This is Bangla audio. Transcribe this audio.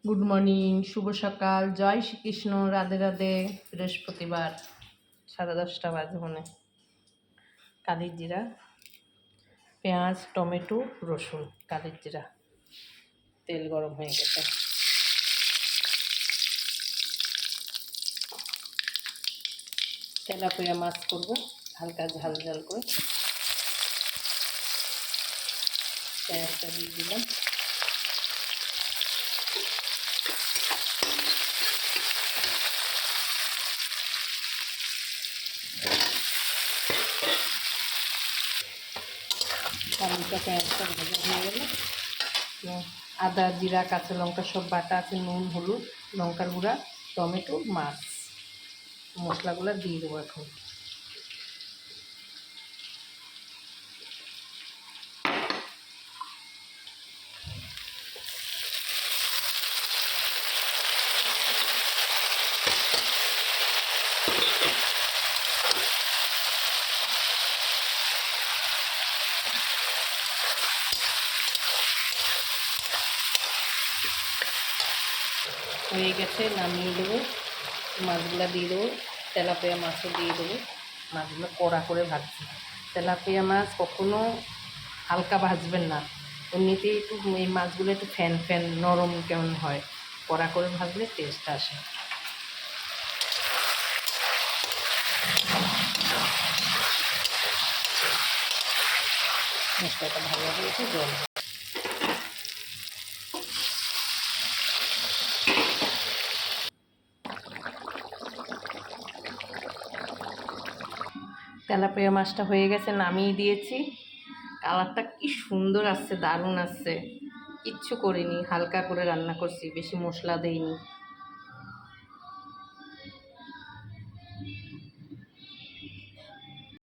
গুড মর্নিং, শুভ সকাল, জয় শ্রীকৃষ্ণ, রাধে রাধে। বৃহস্পতিবার 10:30 বাজে মনে। কালির জিরা, পেঁয়াজ, টমেটো, রসুন, কালির জিরা। তেল গরম হয়ে গেছে। তেলাপিয়া মাছ করবো, হালকা ঝাল ঝাল করে। পেঁয়াজটা দিয়ে দিলাম। হালকা পেঁয়াজটা ভাজা হয়ে গেলে আদা, জিরা, কাঁচা লঙ্কা সব বাটা আছে, নুন, হলুদ, লঙ্কার গুঁড়া, টমেটো, মাছ, মশলাগুলো দিয়ে দেবো এখন। হয়ে গেছে, নামিয়ে দেবো। মাছগুলো দিয়ে দেবো, তেলাপিয়া মাছও দিয়ে দেবো। মাছগুলো কড়া করে ভাজছি। তেলাপিয়া মাছ কখনো হালকা ভাজবেন না, এমনিতেই একটু এই মাছগুলো একটু ফ্যান ফ্যান নরম কেমন হয়, কড়া করে ভাজলে টেস্ট আসে। মশলাটা ভালো হয়েছে, জল। তেলাপিয়া মাছটা হয়ে গেছে, নামিয়ে দিয়েছি। কালারটা কি সুন্দর আসছে, দারুণ আসছে। কিচ্ছু করিনি, হালকা করে রান্না করছি, বেশি মশলা দেইনি।